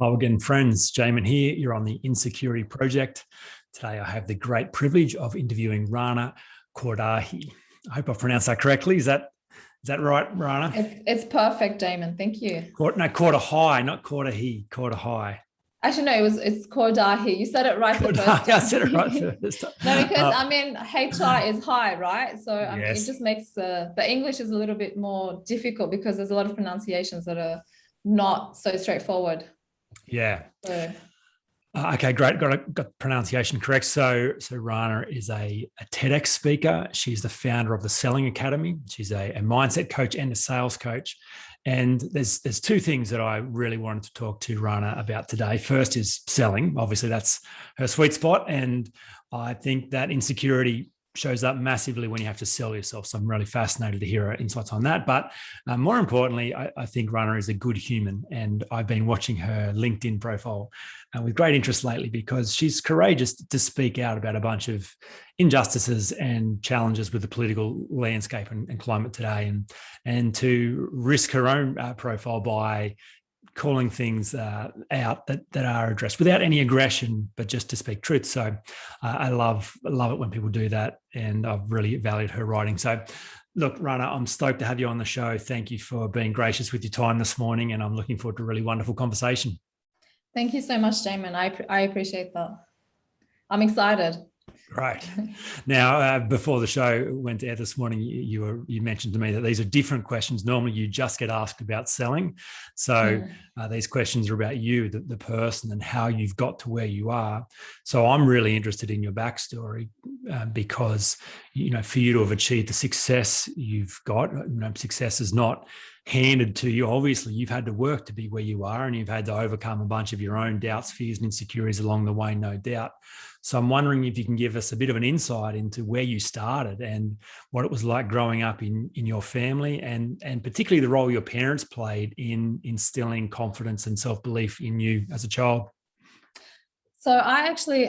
Hello again, friends. Jamin here. You're on the Insecurity Project. Today, I have the great privilege of interviewing Rana Cordahi. I hope I pronounced that correctly. Is that right, Rana? It's perfect, Damon. Thank you. Cordahi, not Cordahi. Cordahi. Actually, no, it's Cordahi. You said it right the first time. I said it right first time. No, because HR is high, right? So yes. it just makes the English is a little bit more difficult because there's a lot of pronunciations that are not so straightforward. Yeah. So. Okay, great. Got pronunciation correct. So Rana is a TEDx speaker. She's the founder of the Selling Academy. She's a mindset coach and a sales coach. And there's two things that I really wanted to talk to Rana about today. First is selling. Obviously, that's her sweet spot. And I think that insecurity shows up massively when you have to sell yourself. So I'm really fascinated to hear her insights on that. But more importantly, I think Rana is a good human. And I've been watching her LinkedIn profile with great interest lately because she's courageous to speak out about a bunch of injustices and challenges with the political landscape and climate today, and to risk her own profile by calling things out that are addressed without any aggression, but just to speak truth. So I love it when people do that, and I've really valued her writing. So look, Rana, I'm stoked to have you on the show. Thank you for being gracious with your time this morning, and I'm looking forward to a really wonderful conversation. Thank you so much, Damon. I appreciate that. I'm excited. Right. Now, before the show went to air this morning, you mentioned to me that these are different questions. Normally, you just get asked about selling. So these questions are about you, the person, and how you've got to where you are. So I'm really interested in your backstory because, for you to have achieved the success you've got, success is not handed to you. Obviously, you've had to work to be where you are, and you've had to overcome a bunch of your own doubts, fears, and insecurities along the way, no doubt. So I'm wondering if you can give us a bit of an insight into where you started and what it was like growing up in your family, and particularly the role your parents played in instilling confidence and self-belief in you as a child. So I actually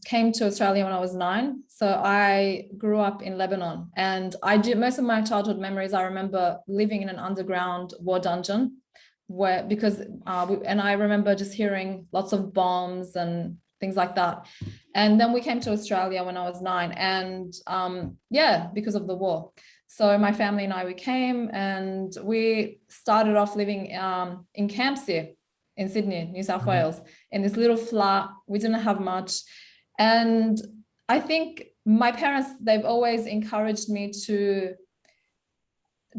came to Australia when I was 9. So I grew up in Lebanon, and most of my childhood memories, I remember living in an underground war dungeon and I remember just hearing lots of bombs and things like that. And then we came to Australia when I was 9, and because of the war. So my family and we came, and we started off living in Campsie in Sydney, New South Wales, in this little flat. We didn't have much. And I think my parents, they've always encouraged me to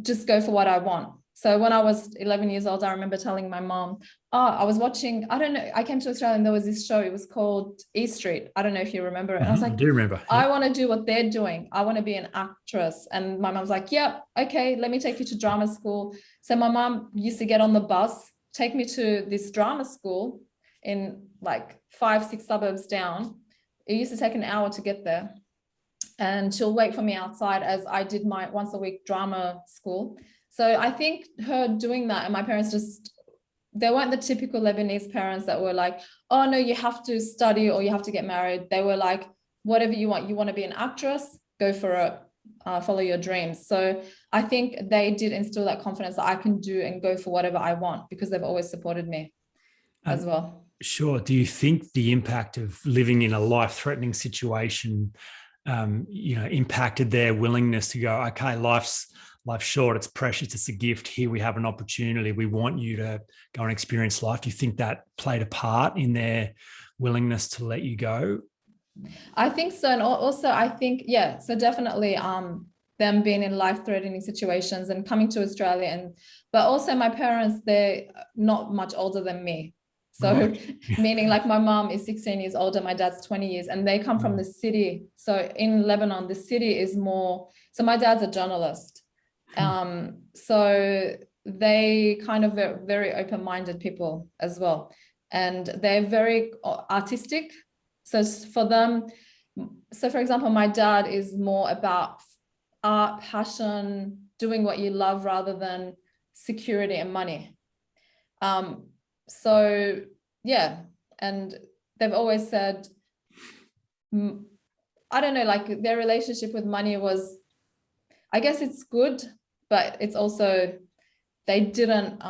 just go for what I want. So when I was 11 years old, I remember telling my mom, I was watching, I don't know, I came to Australia and there was this show, it was called E Street. I don't know if you remember it. And I was like, I do remember. I want to do what they're doing. I want to be an actress. And my mom's like, yep, okay, let me take you to drama school. So my mom used to get on the bus, take me to this drama school in like 5-6 suburbs down. It used to take an hour to get there. And she'll wait for me outside as I did my once a week drama school. So I think her doing that, and my parents they weren't the typical Lebanese parents that were like, oh no, you have to study or you have to get married. They were like, whatever you want to be an actress, go for it, follow your dreams. So I think they did instill that confidence that I can do and go for whatever I want, because they've always supported me as well. Sure. Do you think the impact of living in a life-threatening situation impacted their willingness to go, okay, life's short, it's precious, it's a gift, here we have an opportunity, we want you to go and experience life? Do you think that played a part in their willingness to let you go? I think so. And also I think, so definitely them being in life-threatening situations and coming to Australia, but also my parents, they're not much older than me. So meaning like my mom is 16 years older, my dad's 20 years, and they come from the city. So in Lebanon, the city is more, so my dad's a journalist. So they kind of are very open-minded people as well. And they're very artistic. So for them, for example, my dad is more about art, passion, doing what you love rather than security and money. And they've always said, I don't know, like their relationship with money was, I guess it's good, but it's also, they didn't,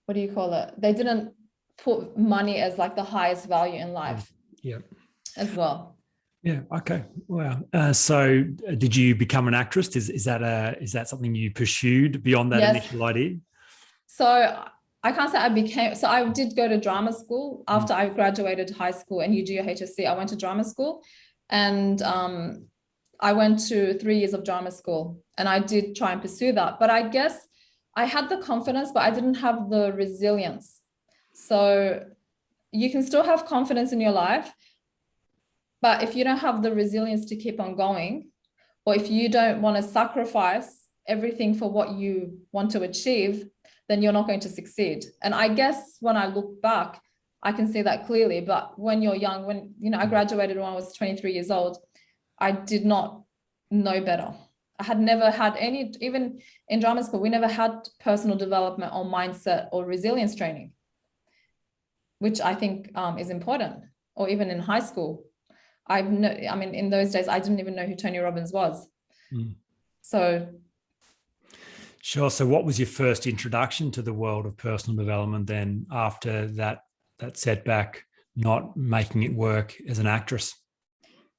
what do you call it? They didn't put money as like the highest value in life. Yeah. As well. Yeah. Okay. Wow. So, did you become an actress? Is that something you pursued beyond that Yes. initial idea? So I can't say I became. So I did go to drama school after I graduated high school, and you do your HSC. I went to drama school, and I went to 3 years of drama school, and I did try and pursue that. But I guess I had the confidence, but I didn't have the resilience. So you can still have confidence in your life, but if you don't have the resilience to keep on going, or if you don't want to sacrifice everything for what you want to achieve, then you're not going to succeed. And I guess when I look back, I can see that clearly. But when you're young, when, you know, I graduated when I was 23 years old, I did not know better. I had never had any, even in drama school, we never had personal development or mindset or resilience training, which I think is important. Or even in high school, in those days, I didn't even know who Tony Robbins was. So. Sure. So what was your first introduction to the world of personal development then after that setback, not making it work as an actress?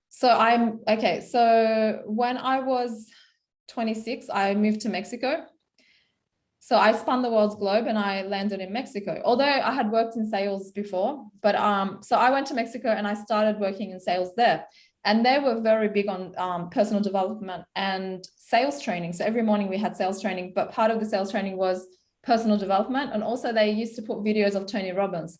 So when I was 26, I moved to Mexico. So I spun the world's globe and I landed in Mexico, although I had worked in sales before. But so I went to Mexico and I started working in sales there. And they were very big on personal development and sales training. So every morning we had sales training, but part of the sales training was personal development. And also they used to put videos of Tony Robbins.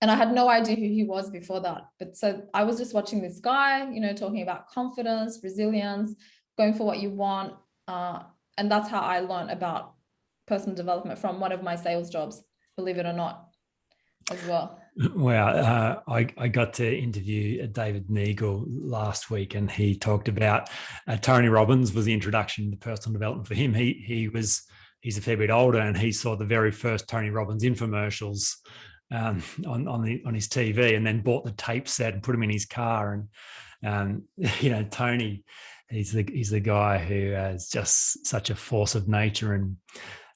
And I had no idea who he was before that. But so I was just watching this guy, you know, talking about confidence, resilience, going for what you want. And that's how I learned about personal development from one of my sales jobs, believe it or not, as well. Wow. I got to interview David Neagle last week, and he talked about Tony Robbins was the introduction to personal development for him. He's a fair bit older, and he saw the very first Tony Robbins infomercials on his TV, and then bought the tape set and put them in his car. And Tony, he's the guy who is just such a force of nature, and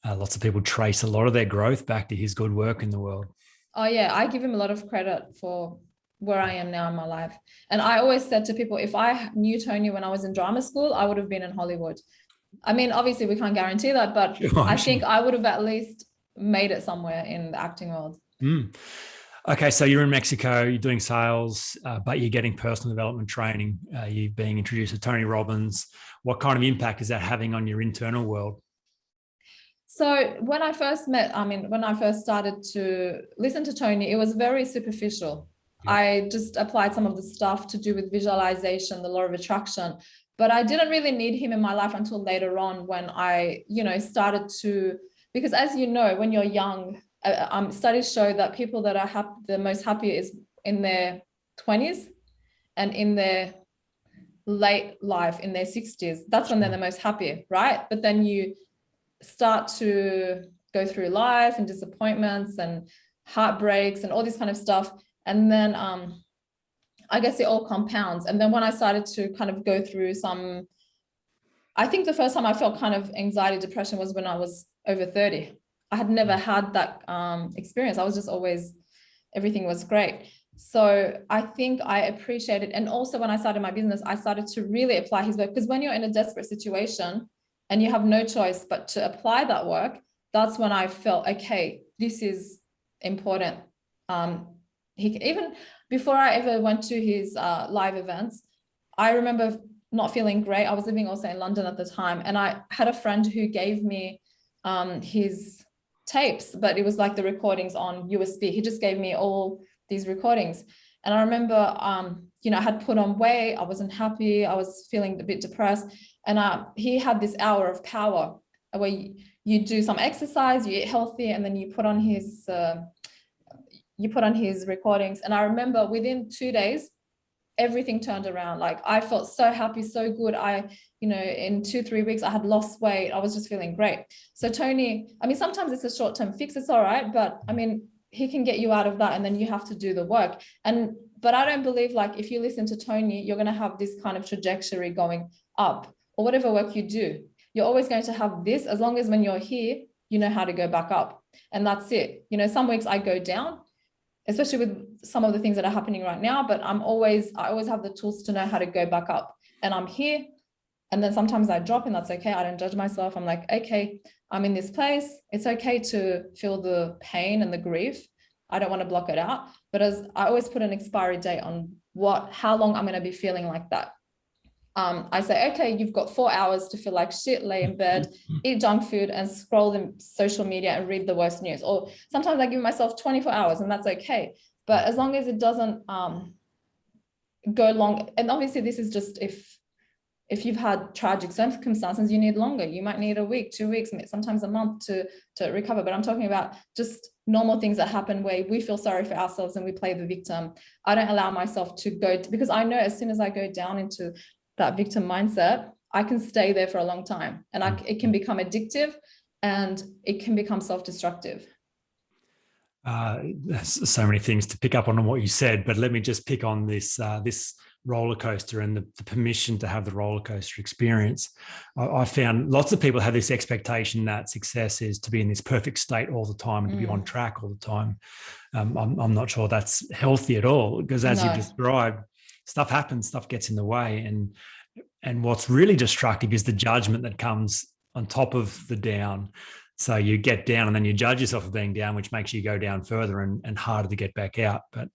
lots of people trace a lot of their growth back to his good work in the world. Oh yeah, I give him a lot of credit for where I am now in my life. And I always said to people, if I knew Tony when I was in drama school, I would have been in Hollywood. I mean, obviously we can't guarantee that, but I think I would have at least made it somewhere in the acting world. Okay, so you're in Mexico, you're doing sales, but you're getting personal development training. You're being introduced to Tony Robbins. What kind of impact is that having on your internal world? So when I first started to listen to Tony, it was very superficial. Yeah. I just applied some of the stuff to do with visualization, the law of attraction, but I didn't really need him in my life until later on when I, started to, because as you know, when you're young, studies show that people that are the most happy is in their 20s and in their late life, in their 60s. That's when they're the most happy, right? But then you start to go through life and disappointments and heartbreaks and all this kind of stuff. And then I guess it all compounds. And then when I started to kind of go through I think the first time I felt kind of anxiety, depression was when I was over 30. I had never had that experience. I was just always, everything was great. So I think I appreciated. And also when I started my business, I started to really apply his work, because when you're in a desperate situation and you have no choice but to apply that work, that's when I felt, okay, this is important. Even before I ever went to his live events, I remember not feeling great. I was living also in London at the time. And I had a friend who gave me his tapes, but it was like the recordings on USB. He just gave me all these recordings. And I remember, I had put on weight. I wasn't happy. I was feeling a bit depressed. And he had this hour of power where you do some exercise, you eat healthy, and then you put on his recordings. And I remember within 2 days, everything turned around. Like I felt so happy, so good. In 2-3 weeks, I had lost weight. I was just feeling great. So Tony, sometimes it's a short-term fix. It's all right. But he can get you out of that, and then you have to do the work. But I don't believe like if you listen to Tony, you're going to have this kind of trajectory going up, or whatever work you do. You're always going to have this, as long as when you're here, you know how to go back up. And that's it. You know, some weeks I go down, especially with some of the things that are happening right now, but I always have the tools to know how to go back up. And I'm here. And then sometimes I drop, and that's okay. I don't judge myself. I'm like, okay, I'm in this place. It's okay to feel the pain and the grief. I don't want to block it out. But as I always put an expiry date on how long I'm going to be feeling like that. I say, okay, you've got 4 hours to feel like shit, lay in bed, eat junk food, and scroll the social media and read the worst news. Or sometimes I give myself 24 hours, and that's okay. But as long as it doesn't go long, and obviously this is just if you've had tragic circumstances, you need longer. You might need a week, 2 weeks, sometimes a month to recover. But I'm talking about just normal things that happen where we feel sorry for ourselves and we play the victim. I don't allow myself to go, because I know as soon as I go down into that victim mindset, I can stay there for a long time, and it can become addictive, and it can become self-destructive. There's so many things to pick up on what you said, but let me just pick on this roller coaster and the permission to have the roller coaster experience. I found lots of people have this expectation that success is to be in this perfect state all the time and to be on track all the time. I'm not sure that's healthy at all, because as you described, stuff happens, stuff gets in the way. And what's really destructive is the judgment that comes on top of the down. So you get down and then you judge yourself for being down, which makes you go down further and harder to get back out. But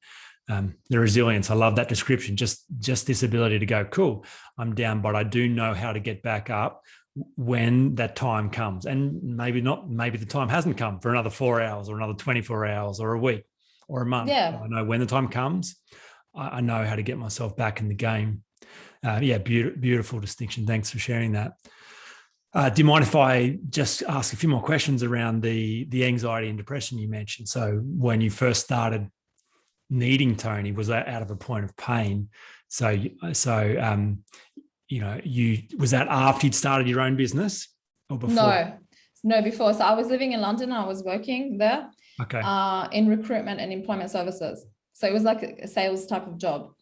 the resilience, I love that description, just this ability to go, cool, I'm down, but I do know how to get back up when that time comes. And maybe the time hasn't come for another 4 hours or another 24 hours or a week or a month. Yeah. I know when the time comes, I know how to get myself back in the game. Beautiful distinction. Thanks for sharing that. Do you mind if I just ask a few more questions around the anxiety and depression you mentioned? So when you first started needing Toni, was that out of a point of pain? So was that after you'd started your own business or before? No, before. So I was living in London. I was working there in recruitment and employment services. So it was like a sales type of job.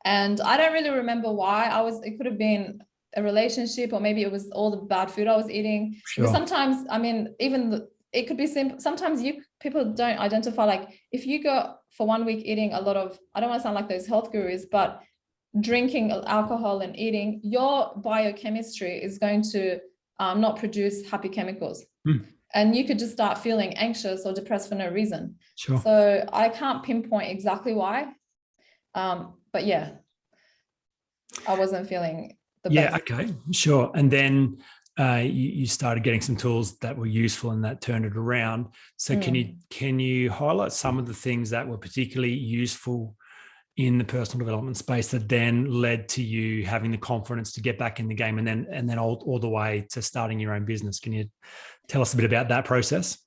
And I don't really remember why it could have been a relationship, or maybe it was all the bad food I was eating. Sure. Sometimes, I mean, it could be simple. Sometimes people don't identify, like if you go for 1 week eating a lot of, I don't want to sound like those health gurus, but drinking alcohol and eating, your biochemistry is going to not produce happy chemicals. And you could just start feeling anxious or depressed for no reason. Sure. So I can't pinpoint exactly why. But yeah, I wasn't feling the best. Yeah, okay, sure. And then you started getting some tools that were useful and that turned it around. So can you highlight some of the things that were particularly useful in the personal development space that then led to you having the confidence to get back in the game, and then all the way to starting your own business? Can you tell us a bit about that process?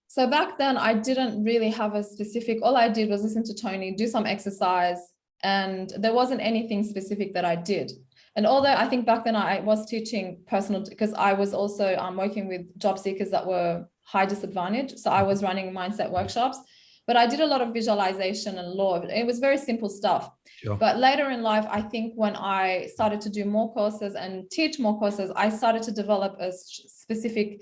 So back then I didn't really have a specific, all I did was listen to Toni, do some exercise, and there wasn't anything specific that I did. And although I think back then I was teaching because I was also working with job seekers that were high disadvantage. So I was running mindset workshops, but I did a lot of visualization and law. It was very simple stuff. Sure. But later in life, I think when I started to do more courses and teach more courses, I started to develop a specific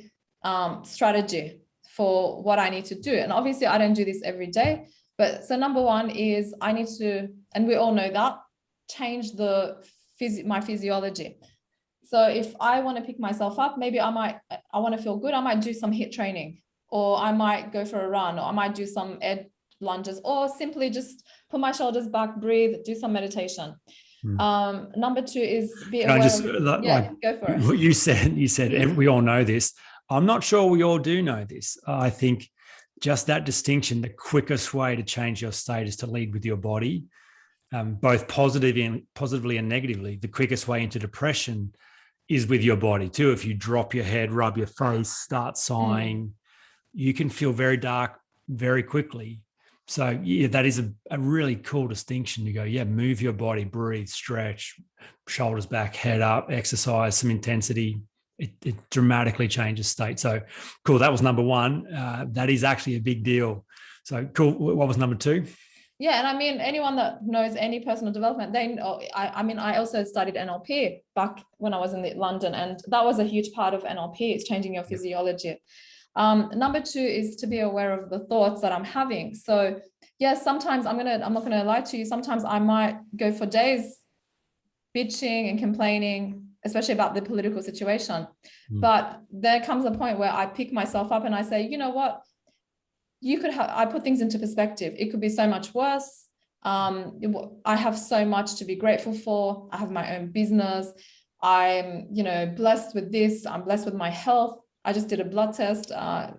strategy for what I need to do. And obviously I don't do this every day, but so number one is I need to, and we all know that, change my physiology. So if I want to pick myself up, maybe I want to feel good, I might do some HIIT training, or I might go for a run, or I might do some air lunges, or simply just put my shoulders back, breathe, do some meditation. Number two is be aware. Go for it. What you said, we all know this. I'm not sure we all do know this. I think just that distinction, the quickest way to change your state is to lead with your body, both positively and negatively. The quickest way into depression is with your body too. If you drop your head, rub your face, start sighing, you can feel very dark very quickly. So yeah, that is a really cool distinction to go, move your body, breathe, stretch, shoulders back, head up, exercise, some intensity. It dramatically changes state. So cool. That was number one. That is actually a big deal. So cool. What was number two? Yeah. And I mean, anyone that knows any personal development, they know, I also studied NLP back when I was in London, and that was a huge part of NLP. It's changing your physiology. Number two is to be aware of the thoughts that I'm having. So yes, sometimes I'm not gonna lie to you. Sometimes I might go for days bitching and complaining, especially about the political situation. But there comes a point where I pick myself up and I say, you know what? I put things into perspective. It could be so much worse. I have so much to be grateful for. I have my own business. I'm, blessed with this. I'm blessed with my health. I just did a blood test, and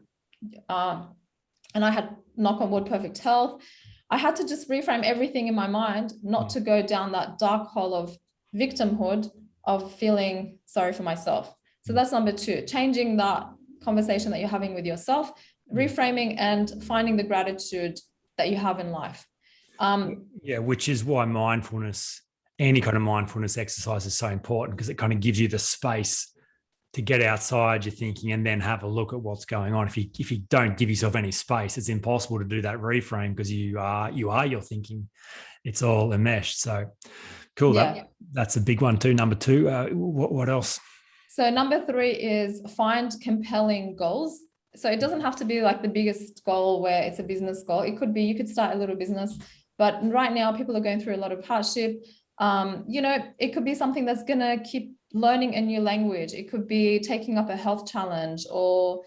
I had, knock on wood, perfect health. I had to just reframe everything in my mind, not to go down that dark hole of victimhood, of feeling sorry for myself. So that's number two, changing that conversation that you're having with yourself, reframing and finding the gratitude that you have in life. Which is why mindfulness, any kind of mindfulness exercise is so important, because it kind of gives you the space to get outside your thinking and then have a look at what's going on. If you don't give yourself any space, it's impossible to do that reframe, because you are your thinking. It's all enmeshed. So cool. Yeah. That's a big one too. Number two, what else? So number three is find compelling goals. So it doesn't have to be like the biggest goal where it's a business goal. It could be, you could start a little business, but right now people are going through a lot of hardship. It could be something that's going to keep learning a new language. It could be taking up a health challenge, or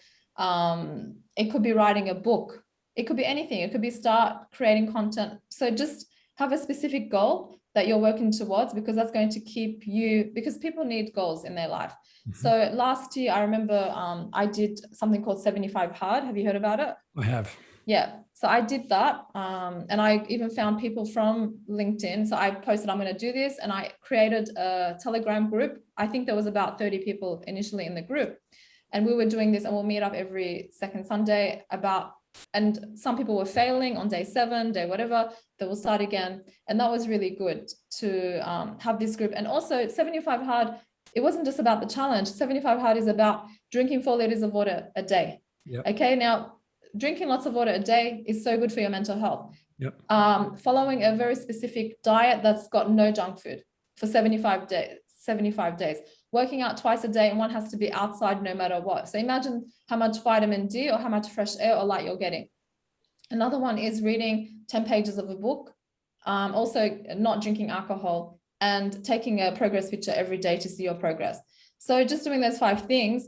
it could be writing a book. It could be anything. It could be start creating content. So just have a specific goal that you're working towards, because that's going to keep you, because people need goals in their life. So last year, I remember I did something called 75 Hard. Have you heard about it? I have. Yeah. So I did that. And I even found people from LinkedIn. So I posted, I'm going to do this. And I created a Telegram group. I think there was about 30 people initially in the group. And we were doing this, and we'll meet up every second Sunday and some people were failing on day 7, day whatever, they will start again. And that was really good to have this group. And also 75 Hard, it wasn't just about the challenge. 75 Hard is about drinking 4 liters of water a day. Yep. Okay. Now, drinking lots of water a day is so good for your mental health. Yep. Following a very specific diet that's got no junk food for 75 days, working out twice a day, and one has to be outside no matter what. So imagine how much vitamin D or how much fresh air or light you're getting. Another one is reading 10 pages of a book, also not drinking alcohol, and taking a progress picture every day to see your progress. So just doing those 5 things,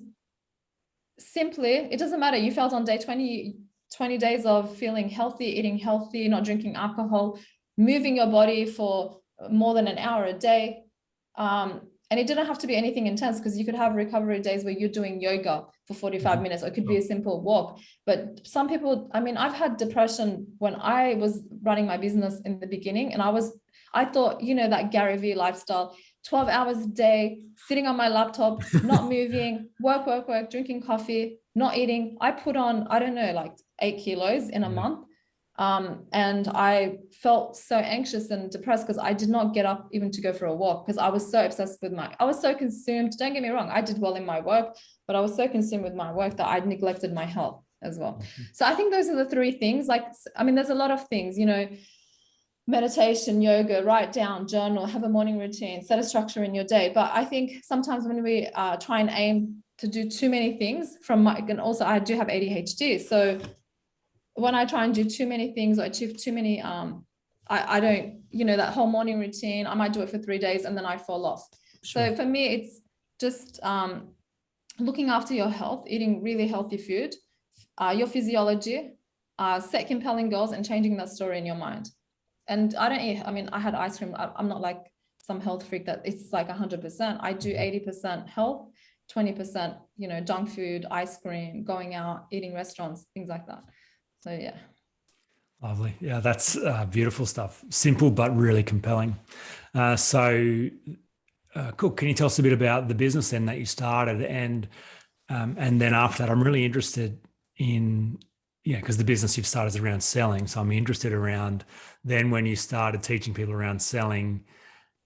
simply, it doesn't matter. You felt on day 20 days of feeling healthy, eating healthy, not drinking alcohol, moving your body for more than an hour a day. And it didn't have to be anything intense, because you could have recovery days where you're doing yoga for 45 minutes, or it could be a simple walk. But some people, I've had depression when I was running my business in the beginning, and I thought, that Gary Vee lifestyle, 12 hours a day, sitting on my laptop, not moving, work, drinking coffee, not eating. I put on, I don't know, like 8 kilos in a month. And I felt so anxious and depressed because I did not get up even to go for a walk, because I was so obsessed with I was so consumed. Don't get me wrong, I did well in my work, but I was so consumed with my work that I neglected my health as well. So I think those are the 3 things. There's a lot of things, meditation, yoga, write down, journal, have a morning routine, set a structure in your day. But I think sometimes when we try and aim to do too many things and also I do have ADHD. So when I try and do too many things or achieve too many, I don't, that whole morning routine, I might do it for 3 days and then I fall off. Sure. So for me, it's just looking after your health, eating really healthy food, your physiology, set compelling goals, and changing that story in your mind. And I don't eat, I had ice cream. I'm not like some health freak that it's like 100%. I do 80% health, 20%, junk food, ice cream, going out, eating restaurants, things like that. So, yeah. Lovely. Yeah, that's beautiful stuff. Simple, but really compelling. Cool. Can you tell us a bit about the business then that you started? And then after that, I'm really interested in, because the business you've started is around selling. So I'm interested around then when you started teaching people around selling,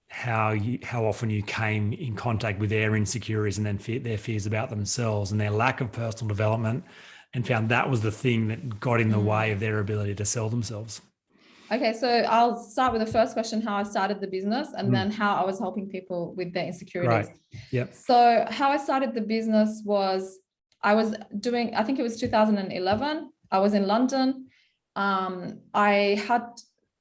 how often you came in contact with their insecurities and then their fears about themselves and their lack of personal development, and found that was the thing that got in the way of their ability to sell themselves. Okay, so I'll start with the first question, how I started the business, and then how I was helping people with their insecurities. Right. Yep. So how I started the business was I was doing, I think it was 2011. I was in London. I had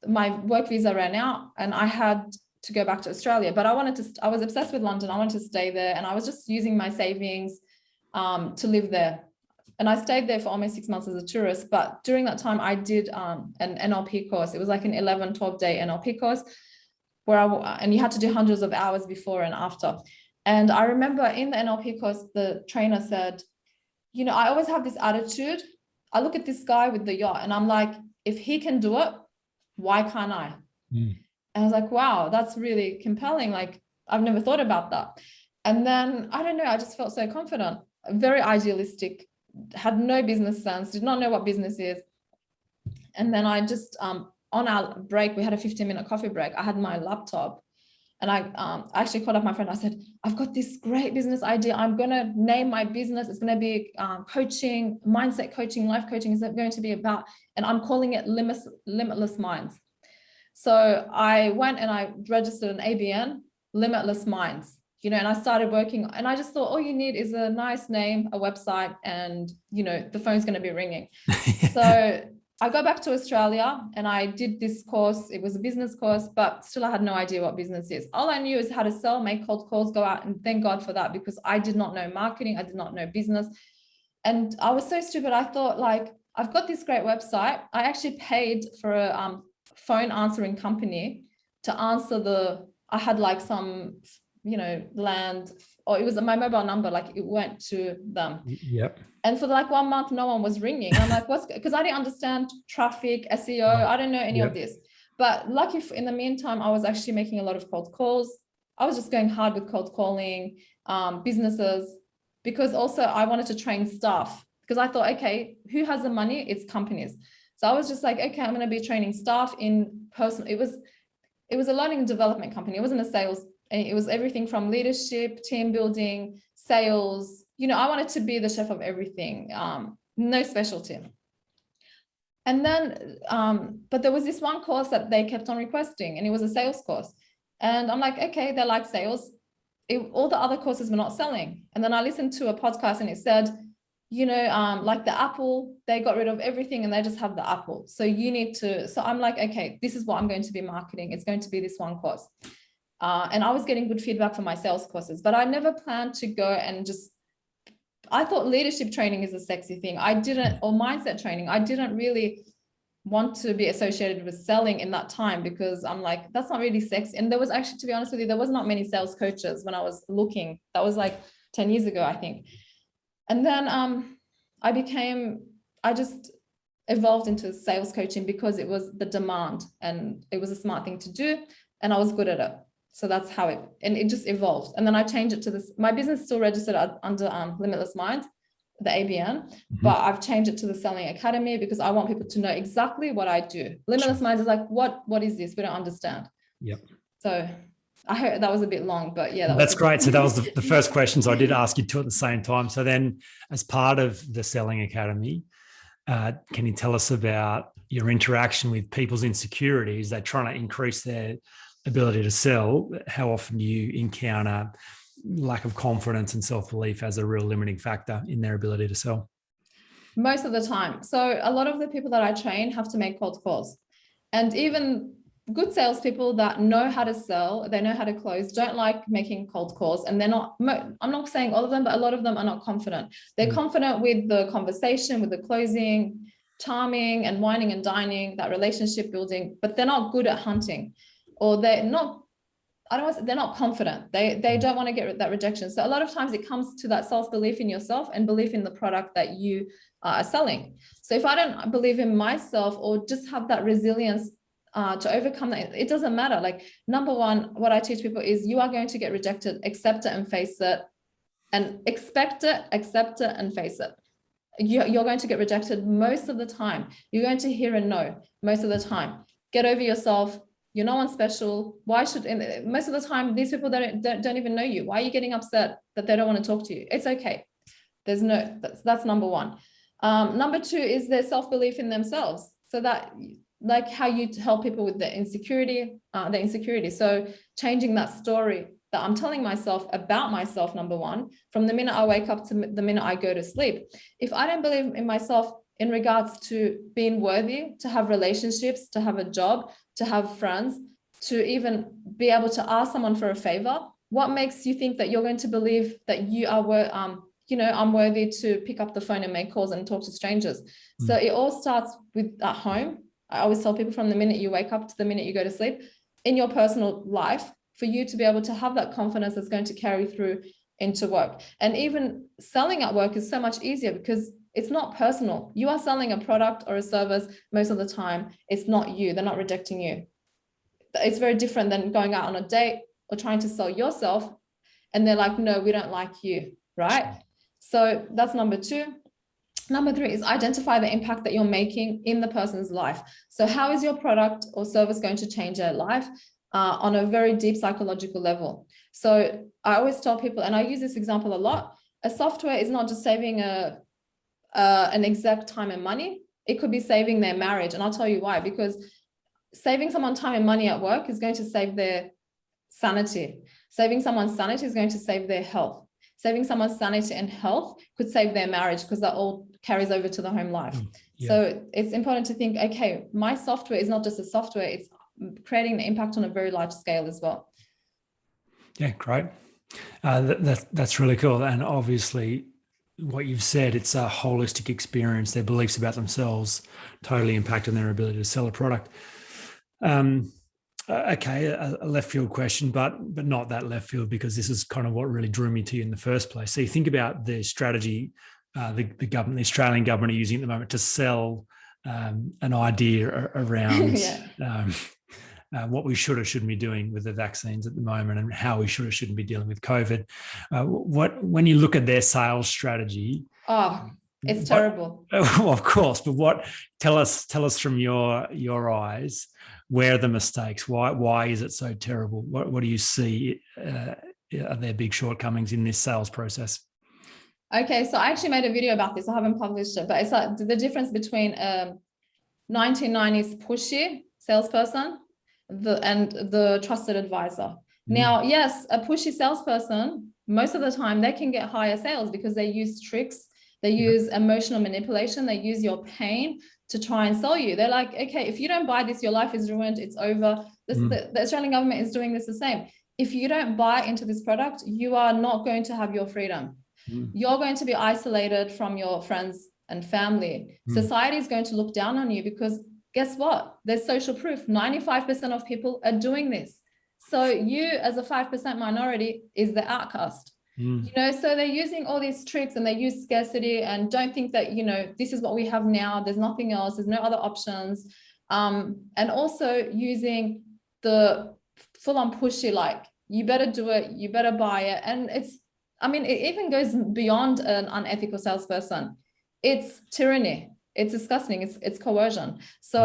my work visa ran out and I had to go back to Australia, but I was obsessed with London. I wanted to stay there, and I was just using my savings to live there. And I stayed there for almost 6 months as a tourist. But during that time, I did an NLP course. It was like an 11, 12-day NLP course and you had to do hundreds of hours before and after. And I remember in the NLP course, the trainer said, you know, I always have this attitude. I look at this guy with the yacht and I'm like, if he can do it, why can't I? And I was like, wow, that's really compelling. Like, I've never thought about that. And then, I don't know, I just felt so confident, very idealistic, had no business sense, did not know what business is. And then I just, on our break, we had a 15-minute coffee break. I had my laptop and I actually called up my friend. I said, I've got this great business idea. I'm going to name my business. It's going to be coaching, mindset coaching, life coaching is going to be about, and I'm calling it Limitless Minds. So I went and I registered an ABN, Limitless Minds, you know, and I started working, and I just thought all you need is a nice name, a website, and, you know, the phone's going to be ringing. So I got back to Australia and I did this course. It was a business course, but still I had no idea what business is. All I knew is how to sell, make cold calls, go out, and thank God for that, because I did not know marketing. I did not know business. And I was so stupid. I thought, like, I've got this great website. I actually paid for a phone answering company to answer I had like some, you know, land, or it was my mobile number, like it went to them. Yep. And for like 1 month, no one was ringing. I'm like, because I didn't understand traffic, SEO. I don't know any of this. But lucky in the meantime, I was actually making a lot of cold calls. I was just going hard with cold calling businesses, because also I wanted to train staff, because I thought, okay, who has the money? It's companies. So I was just like, okay, I'm going to be training staff in person. It was a learning and development company. It wasn't a sales. It was everything from leadership, team building, sales. You know, I wanted to be the chef of everything, no specialty. And then, but there was this one course that they kept on requesting, and it was a sales course. And I'm like, okay, they like sales. All the other courses were not selling. And then I listened to a podcast and it said, you know, like the Apple, they got rid of everything and they just have the Apple. So you need to, so I'm like, okay, this is what I'm going to be marketing. It's going to be this one course. And I was getting good feedback for my sales courses, but I never planned to go and just, I thought leadership training is a sexy thing. Or mindset training. I didn't really want to be associated with selling in that time, because I'm like, that's not really sexy. And there was actually, to be honest with you, there was not many sales coaches when I was looking. That was like 10 years ago, I think. And then I just evolved into sales coaching because it was the demand and it was a smart thing to do. And I was good at it. So that's how it just evolved. And then I changed it to this. My business still registered under Limitless Minds, the ABN, but I've changed it to the Selling Academy because I want people to know exactly what I do. Limitless Minds is like, what is this? We don't understand. Yep. So I heard that was a bit long, but yeah. That's great. So that was the first questions I did ask you two at the same time. So then as part of the Selling Academy, can you tell us about your interaction with people's insecurities? They're trying to increase their ability to sell. How often do you encounter lack of confidence and self-belief as a real limiting factor in their ability to sell? Most of the time. So a lot of the people that I train have to make cold calls. And even good salespeople that know how to sell, they know how to close, don't like making cold calls. And they're not, I'm not saying all of them, but a lot of them are not confident. They're confident with the conversation, with the closing, charming and whining and dining, that relationship building, but they're not good at hunting, or they're not, they're not confident. They don't want to get that rejection. So a lot of times it comes to that self-belief in yourself and belief in the product that you are selling. So if I don't believe in myself or just have that resilience to overcome that, it doesn't matter. Like, number one, what I teach people is you are going to get rejected, accept it and face it, and expect it, accept it and face it. You're going to get rejected most of the time. You're going to hear a no most of the time. Get over yourself. You're no one special. Most of the time, these people don't even know you. Why are you getting upset that they don't want to talk to you? It's okay. That's number one. Number two is their self-belief in themselves. So that, like how you help people with the insecurity. So changing that story that I'm telling myself about myself, number one, from the minute I wake up to the minute I go to sleep. If I don't believe in myself in regards to being worthy, to have relationships, to have a job, to have friends, to even be able to ask someone for a favor, what makes you think that you're going to believe that you are, I'm worthy to pick up the phone and make calls and talk to strangers? So it all starts with at home. I always tell people, from the minute you wake up to the minute you go to sleep, in your personal life, for you to be able to have that confidence that's going to carry through into work. And even selling at work is so much easier because it's not personal. You are selling a product or a service most of the time. It's not you. They're not rejecting you. It's very different than going out on a date or trying to sell yourself and they're like, no, we don't like you, right? So that's number two. Number three is identify the impact that you're making in the person's life. So how is your product or service going to change their life on a very deep psychological level? So I always tell people, and I use this example a lot, a software is not just saving an exec time and money. It could be saving their marriage. And I'll tell you why, because saving someone time and money at work is going to save their sanity. Saving someone's sanity is going to save their health. Saving someone's sanity and health could save their marriage, because that all carries over to the home life. Yeah. So it's important to think, okay, my software is not just a software, it's creating the impact on a very large scale as well. Yeah, great. That's really cool. And obviously what you've said, it's a holistic experience. Their beliefs about themselves totally impact on their ability to sell a product. Okay, a left field question, but not that left field, because this is kind of what really drew me to you in the first place. So you think about the strategy the government, the Australian government, are using at the moment to sell an idea around what we should or shouldn't be doing with the vaccines at the moment, and how we should or shouldn't be dealing with COVID. When you look at their sales strategy, it's terrible. Well, of course, but tell us from your eyes, where are the mistakes? Why is it so terrible? What do you see are there big shortcomings in this sales process? Okay, so I actually made a video about this. I haven't published it, but it's like the difference between 1990s pushy salesperson and the trusted advisor. Now, yes, a pushy salesperson, most of the time they can get higher sales because they use tricks, they use emotional manipulation, they use your pain to try and sell you. They're like, okay, if you don't buy this, your life is ruined, it's over. The Australian government is doing this the same. If you don't buy into this product, you are not going to have your freedom. You're going to be isolated from your friends and family. Society is going to look down on you because guess what? There's social proof. 95% of people are doing this. So you, as a 5% minority, is the outcast. So they're using all these tricks, and they use scarcity, and don't think that, this is what we have now. There's nothing else. There's no other options. And also using the full-on pushy, like, you better do it, you better buy it. And it even goes beyond an unethical salesperson. It's tyranny. It's disgusting. It's coercion. So,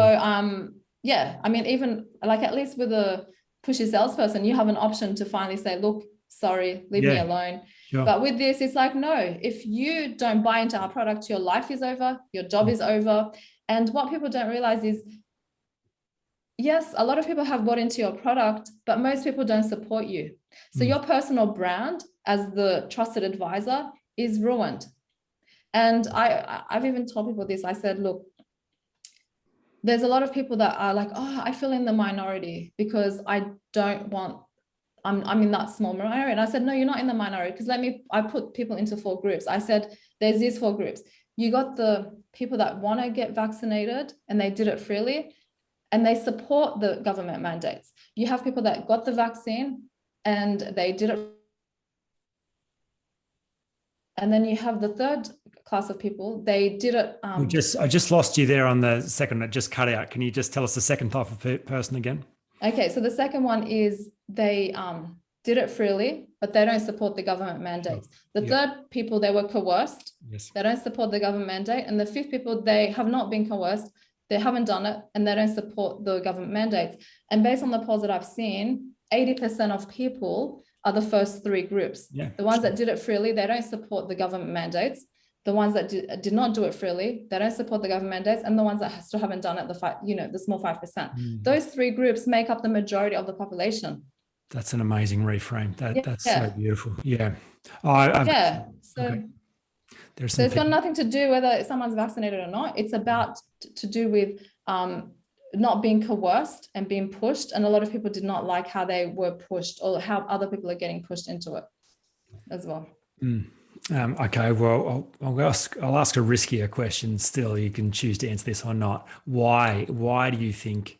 even like, at least with a pushy salesperson, you have an option to finally say, look, sorry, leave me alone. Sure. But with this, it's like, no, if you don't buy into our product, your life is over, your job is over. And what people don't realize is, yes, a lot of people have bought into your product, but most people don't support you. So your personal brand as the trusted advisor is ruined. And I've even told people this. I said, look, there's a lot of people that are like, oh, I feel in the minority because I'm in that small minority. And I said, no, you're not in the minority, because I put people into 4 groups. I said, there's these 4 groups. You got the people that want to get vaccinated and they did it freely and they support the government mandates. You have people that got the vaccine and they did it. And then you have the third class of people, they did it. I just lost you there on the second, it just cut out. Can you just tell us the second type of person again? Okay, so the second one is they did it freely, but they don't support the government mandates. The third people, they were coerced. Yes. They don't support the government mandate. And the fifth people, they have not been coerced. They haven't done it, and they don't support the government mandates. And based on the polls that I've seen, 80% of people are the first 3 groups. Yeah, the ones that did it freely, they don't support the government mandates. The ones that did not do it freely, they don't support the government mandates. And the ones that still haven't done it, the small 5%. Those 3 groups make up the majority of the population. That's an amazing reframe. That's so Yeah. beautiful. Yeah. I've Yeah. okay. There's So some it's got people. nothing to do whether someone's vaccinated or not. It's about to do with not being coerced and being pushed. And a lot of people did not like how they were pushed or how other people are getting pushed into it as well. Okay, well, I'll ask a riskier question still. You can choose to answer this or not. Why do you think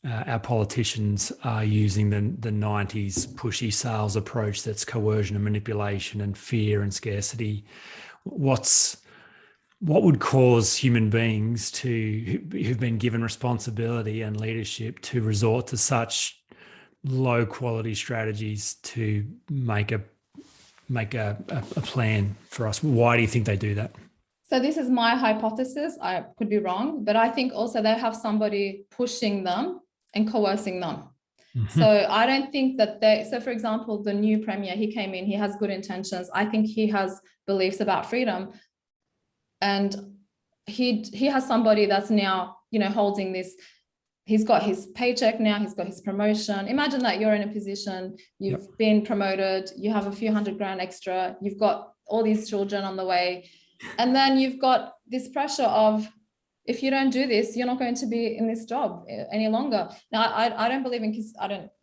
our politicians are using the 90s pushy sales approach that's coercion and manipulation and fear and scarcity? What would cause human beings who've been given responsibility and leadership to resort to such low quality strategies to make a plan for us? Why do you think they do that? So this is my hypothesis. I could be wrong, but I think also they have somebody pushing them and coercing them. Mm-hmm. So I don't think that so for example, the new premier, he came in, he has good intentions. I think he has beliefs about freedom. And he has somebody that's now, holding this. He's got his paycheck now, he's got his promotion. Imagine that you're in a position, you've been promoted, you have a few $100,000 extra, you've got all these children on the way. And then you've got this pressure of, if you don't do this, you're not going to be in this job any longer. Now, I don't believe in,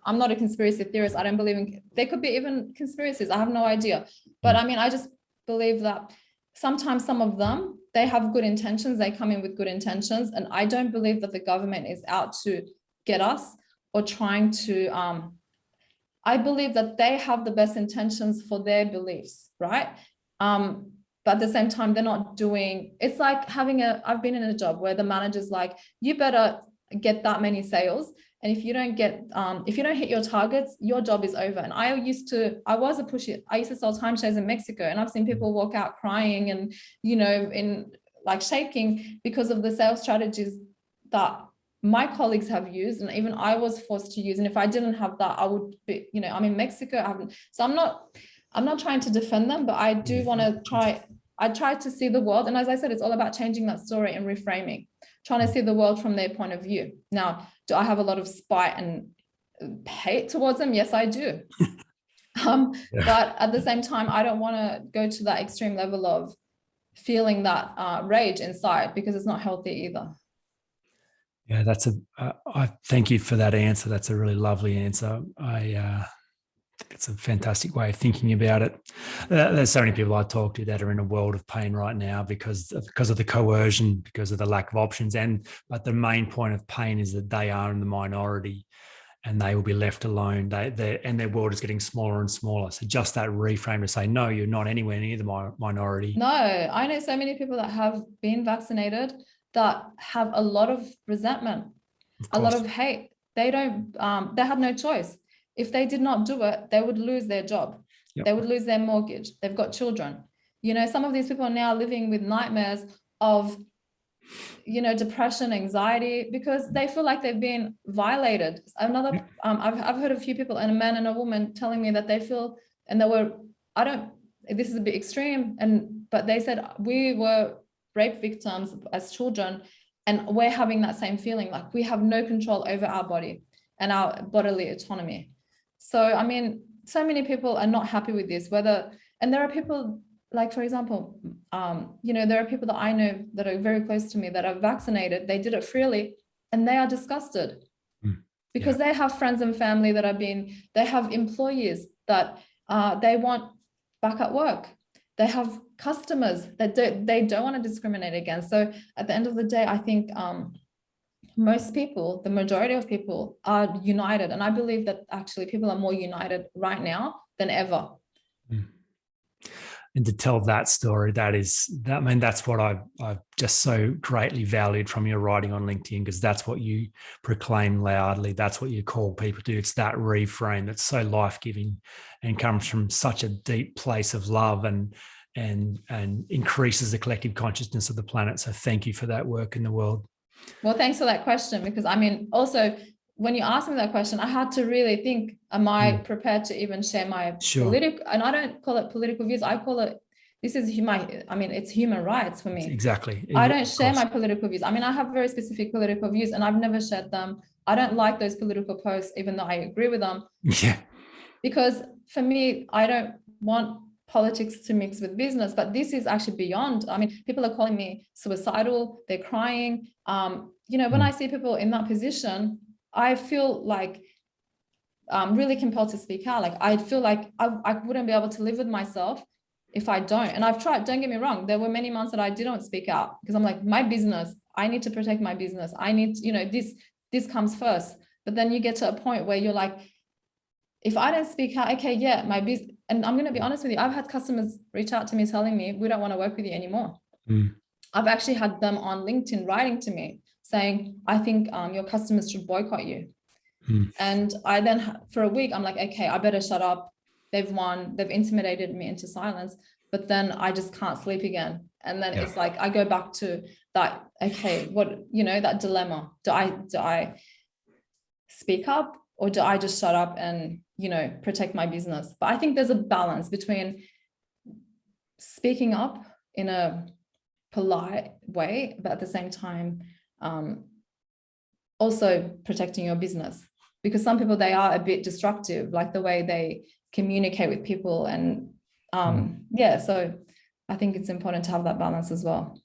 I'm not a conspiracy theorist. I don't believe in, there could be even conspiracies. I have no idea. But I mean, I just believe that sometimes some of them, they have good intentions. They come in with good intentions. And I don't believe that the government is out to get us or trying to, I believe that they have the best intentions for their beliefs, right? But at the same time, they're not doing, it's like I've been in a job where the manager's like, you better get that many sales. And if you don't hit your targets, your job is over. And I used to sell timeshares in Mexico, and I've seen people walk out crying and, in like shaking because of the sales strategies that my colleagues have used. And even I was forced to use. And if I didn't have that, I would be, I'm in Mexico. So I'm not trying to defend them, but I do want to I try to see the world. And as I said, it's all about changing that story and reframing, trying to see the world from their point of view. Now, do I have a lot of spite and hate towards them? Yes, I do. But at the same time, I don't want to go to that extreme level of feeling that rage inside, because it's not healthy either. Yeah, I thank you for that answer. That's a really lovely answer. It's a fantastic way of thinking about it. There's so many people I talk to that are in a world of pain right now because of the coercion, because of the lack of options. But the main point of pain is that they are in the minority and they will be left alone. And their world is getting smaller and smaller. So just that reframe to say, no, you're not anywhere near the minority. No, I know so many people that have been vaccinated that have a lot of resentment, a lot of hate. They have no choice. If they did not do it, they would lose their job. Yep. They would lose their mortgage. They've got children. Some of these people are now living with nightmares of, depression, anxiety, because they feel like they've been violated. I've heard a few people, and a man and a woman, telling me that they feel, and this is a bit extreme, but they said, we were rape victims as children, and we're having that same feeling, like we have no control over our body and our bodily autonomy. So, I mean, so many people are not happy with this, and there are people like, for example, there are people that I know that are very close to me that are vaccinated. They did it freely and they are disgusted because they have friends and family they have employees that they want back at work. They have customers that they don't want to discriminate against. So at the end of the day, I think most people, the majority of people, are united. And I believe that actually people are more united right now than ever. And to tell that story, that's what I've just so greatly valued from your writing on LinkedIn, because that's what you proclaim loudly. That's what you call people to. It's that reframe that's so life-giving and comes from such a deep place of love and increases the collective consciousness of the planet. So thank you for that work in the world. Well, thanks for that question, because I mean, also when you asked me that question, I had to really think, am I prepared to even share my political, and I don't call it political views. I call it, it's human rights for me. Exactly. I don't share my political views. I mean, I have very specific political views and I've never shared them. I don't like those political posts, even though I agree with them. Yeah. because for me, I don't want politics to mix with business, but this is actually beyond. I mean, people are calling me suicidal, they're crying. When I see people in that position, I feel like I'm really compelled to speak out. Like, I feel like I wouldn't be able to live with myself if I don't. And I've tried, don't get me wrong, there were many months that I didn't speak out because I'm like, my business, I need to protect my business. I need, this comes first. But then you get to a point where you're like, if I don't speak out, okay, yeah, my business, and I'm going to be honest with you, I've had customers reach out to me telling me, we don't want to work with you anymore. I've actually had them on LinkedIn writing to me saying, I think your customers should boycott you. And I then, for a week, I'm like, okay, I better shut up. They've won. They've intimidated me into silence. But then I just can't sleep again. And then it's like, I go back to that, okay, that dilemma. Do I speak up, or do I just shut up and, protect my business? But I think there's a balance between speaking up in a polite way, but at the same time, also protecting your business. Because some people, they are a bit destructive, like the way they communicate with people. And so I think it's important to have that balance as well.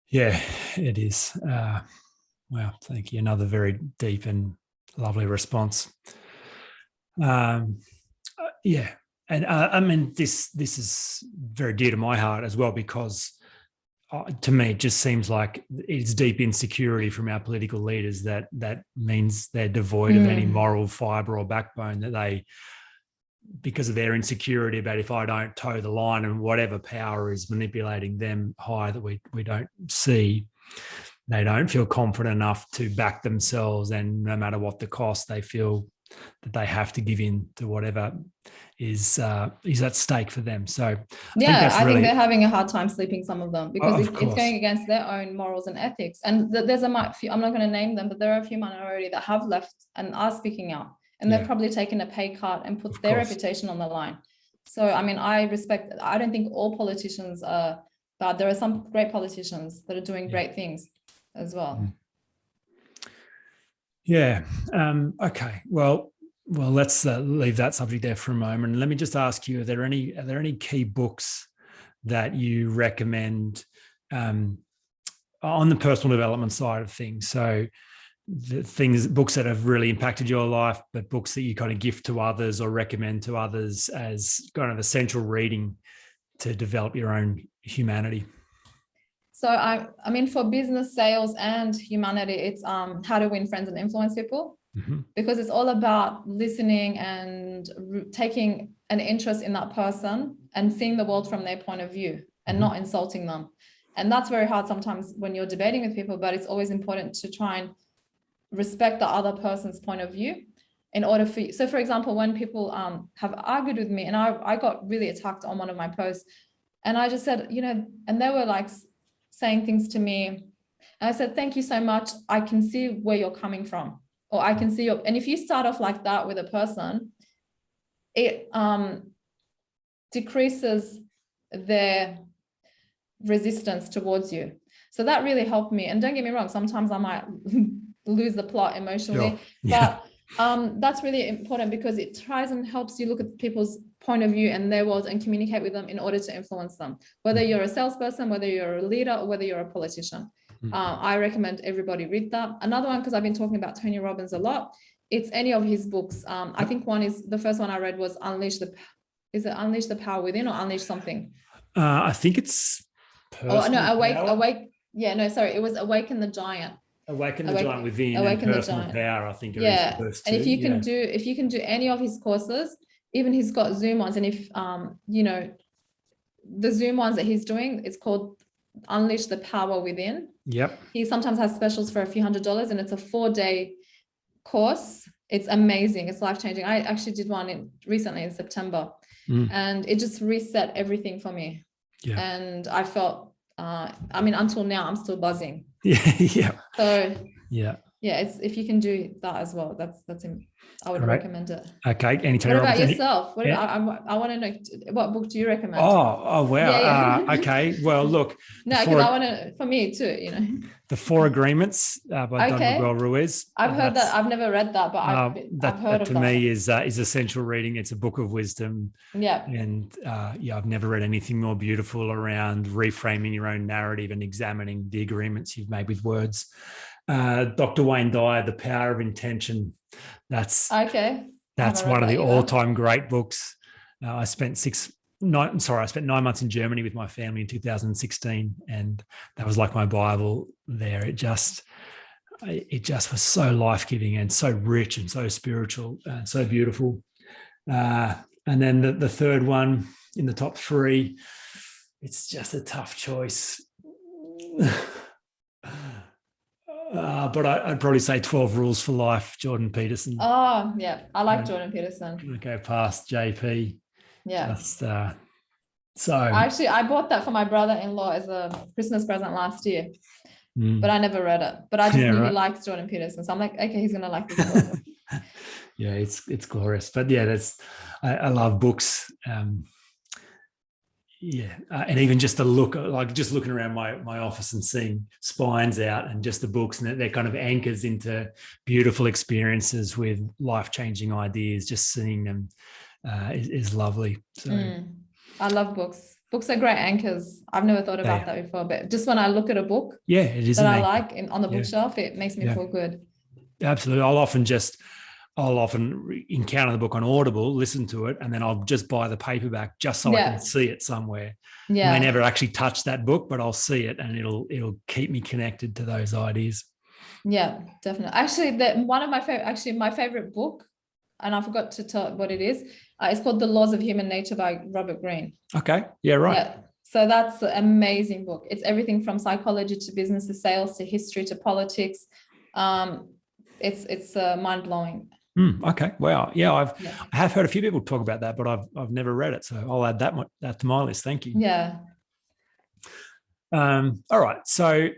Yeah, it is. Wow, thank you. Another very deep and lovely response. And I mean, this is very dear to my heart as well, because to me, it just seems like it's deep insecurity from our political leaders that means they're devoid of any moral fibre or backbone, that they, because of their insecurity about, if I don't toe the line, and whatever power is manipulating them high that we don't see, they don't feel confident enough to back themselves, and no matter what the cost, they feel that they have to give in to whatever is at stake for them. So I think they're having a hard time sleeping, some of them, because it's going against their own morals and ethics. And there's a few, I'm not going to name them, but there are a few minority that have left and are speaking out, and they've probably taken a pay cut and put their reputation on the line. So, I mean, I don't think all politicians are bad. There are some great politicians that are doing great things as well. Yeah. Okay. Well, let's leave that subject there for a moment. Let me just ask you: are there any key books that you recommend on the personal development side of things? So, books that have really impacted your life, but books that you kind of gift to others or recommend to others as kind of essential reading to develop your own humanity. So I mean, for business, sales, and humanity, it's How to Win Friends and Influence People, because it's all about listening and taking an interest in that person and seeing the world from their point of view and not insulting them. And that's very hard sometimes when you're debating with people, but it's always important to try and respect the other person's point of view in order for you. So, for example, when people have argued with me, and I got really attacked on one of my posts, and I just said, and they were like saying things to me, and I said, thank you so much. I can see where you're coming from, or I can see and if you start off like that with a person, it decreases their resistance towards you. So that really helped me. And don't get me wrong, sometimes I might lose the plot emotionally, but that's really important, because it tries and helps you look at people's point of view and their world and communicate with them in order to influence them, whether you're a salesperson, whether you're a leader, or whether you're a politician. I recommend everybody read that. Another one, because I've been talking about Tony Robbins a lot, it's any of his books. I think the first one I read was Unleash the Power Within, or Unleash something? I think it's Awake. Yeah, no, sorry. It was Awaken the Giant. Awaken the Giant Within, Awaken and Personal Power, I think. Yeah, and if you can do any of his courses, even he's got Zoom ones, and if the Zoom ones that he's doing, it's called Unleash the Power Within. Yep. He sometimes has specials for a few $100s, and it's a 4-day course. It's amazing. It's life-changing. I actually did one recently in September, and it just reset everything for me. Yeah. And I felt, until now, I'm still buzzing. Yeah. So yeah, it's if you can do that as well, that's I would Great. recommend it. Okay. Any What Tony about Robbins? yourself? What Yeah. I want to know, what book do you recommend? Oh, Yeah, wow. yeah. Okay. Well, look, No, because I want to, for me too, you know. The Four Agreements by Don Okay. Miguel Ruiz. I've heard that. I've never read that, but I've heard that of to that. me is essential reading. It's a book of wisdom. Yeah. And I've never read anything more beautiful around reframing your own narrative and examining the agreements you've made with words. Dr. Wayne Dyer, The Power of Intention. That's okay. That's one of the all-time great books. I spent 9 months in Germany with my family in 2016, and that was like my Bible there. It just was so life-giving and so rich and so spiritual and so beautiful. And then the third one in the top 3, it's just a tough choice. But I'd probably say 12 Rules for Life, Jordan Peterson. Oh, yeah. I like Jordan Peterson. Okay, past JP. Yeah. So actually, I bought that for my brother-in-law as a Christmas present last year, but I never read it. But I just knew he likes Jordan Peterson, so I'm like, okay, he's gonna like this book. Yeah, it's glorious. But yeah, I love books. And even just the look, like just looking around my office and seeing spines out and just the books, and they're kind of anchors into beautiful experiences with life-changing ideas. Just seeing them is lovely. So I love books. Books are great anchors. I've never thought about that before, but just when I look at a book it is that I like on the bookshelf, it makes me feel good. Absolutely. I'll often encounter the book on Audible, listen to it, and then I'll just buy the paperback just so I can see it somewhere. Yeah. I may never actually touch that book, but I'll see it and it'll keep me connected to those ideas. Yeah, definitely. Actually, my favorite book, and I forgot to tell what it is. It's called The Laws of Human Nature by Robert Greene. Okay. Yeah, right. Yeah. So that's an amazing book. It's everything from psychology to business to sales to history to politics. It's mind-blowing. Okay. Wow. Yeah, I have heard a few people talk about that, but I've never read it. So I'll add that to my list. Thank you. Yeah. All right. So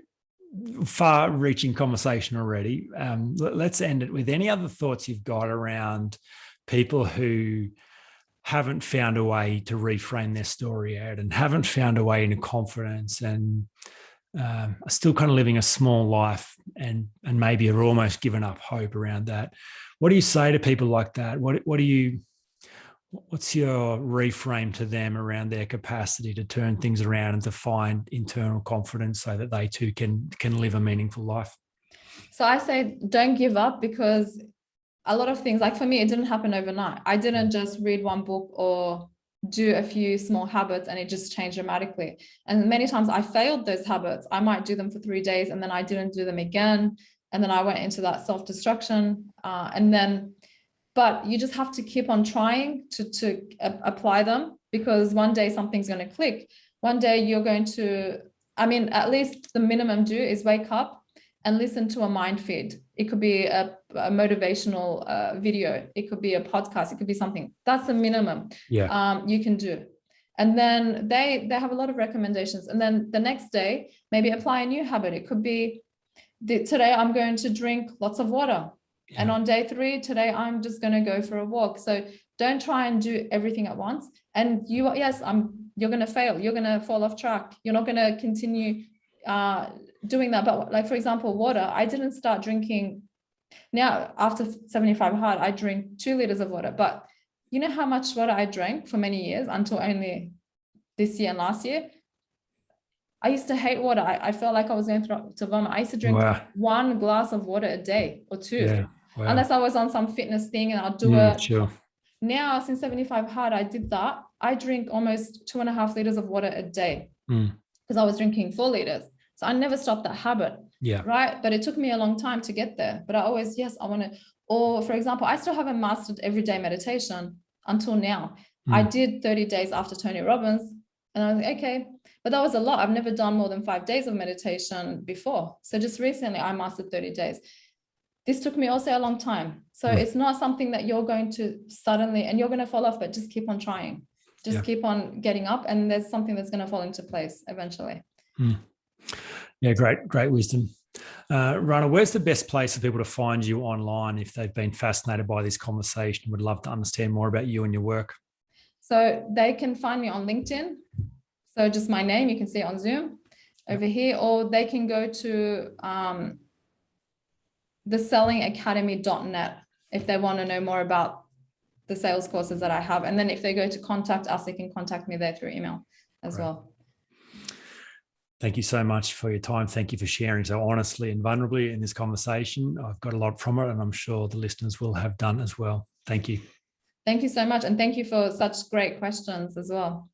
far-reaching conversation already. Let's end it with any other thoughts you've got around people who haven't found a way to reframe their story out and haven't found a way into confidence and are still kind of living a small life and maybe are almost given up hope around that. What do you say to people like that? What's your reframe to them around their capacity to turn things around and to find internal confidence so that they too can live a meaningful life? So I say, don't give up, because a lot of things, like for me, it didn't happen overnight. I didn't just read one book or do a few small habits and it just changed dramatically. And many times I failed those habits. I might do them for 3 days and then I didn't do them again. And then I went into that self-destruction. But you just have to keep on trying to apply them, because one day something's going to click. One day you're going to, at least the minimum do is wake up and listen to a mind feed. It could be a motivational video. It could be a podcast. It could be something. That's the minimum you can do. And then they have a lot of recommendations. And then the next day, maybe apply a new habit. It could be, today I'm going to drink lots of water. Yeah. And on day 3, today, I'm just going to go for a walk. So don't try and do everything at once. And you're going to fail. You're going to fall off track. You're not going to continue doing that. But like, for example, water, I didn't start drinking. Now, after 75 hard, I drink 2 liters of water. But you know how much water I drank for many years until only this year and last year? I used to hate water. I felt like I was going to vomit. I used to drink 1 glass of water a day or 2. Yeah. Wow. Unless I was on some fitness thing and I'll do it. Sure. Now, since 75 hard, I did that. I drink almost 2.5 liters of water a day because I was drinking 4 liters. So I never stopped that habit. Yeah. Right. But it took me a long time to get there. But I always, I want to, or for example, I still haven't mastered everyday meditation until now. I did 30 days after Tony Robbins and I was like, okay, but that was a lot. I've never done more than 5 days of meditation before. So just recently I mastered 30 days. This took me also a long time. So it's not something that you're going to suddenly, and you're going to fall off, but just keep on trying. Just keep on getting up, and there's something that's going to fall into place eventually. Yeah, great wisdom. Rana, where's the best place for people to find you online if they've been fascinated by this conversation and would love to understand more about you and your work? So they can find me on LinkedIn. So just my name, you can see it on Zoom over here, or they can go to thesellingacademy.net if they want to know more about the sales courses that I have. And then if they go to contact us, they can contact me there through email as well. Thank you so much for your time. Thank you for sharing so honestly and vulnerably in this conversation. I've got a lot from it, and I'm sure the listeners will have done as well. Thank you. Thank you so much. And thank you for such great questions as well.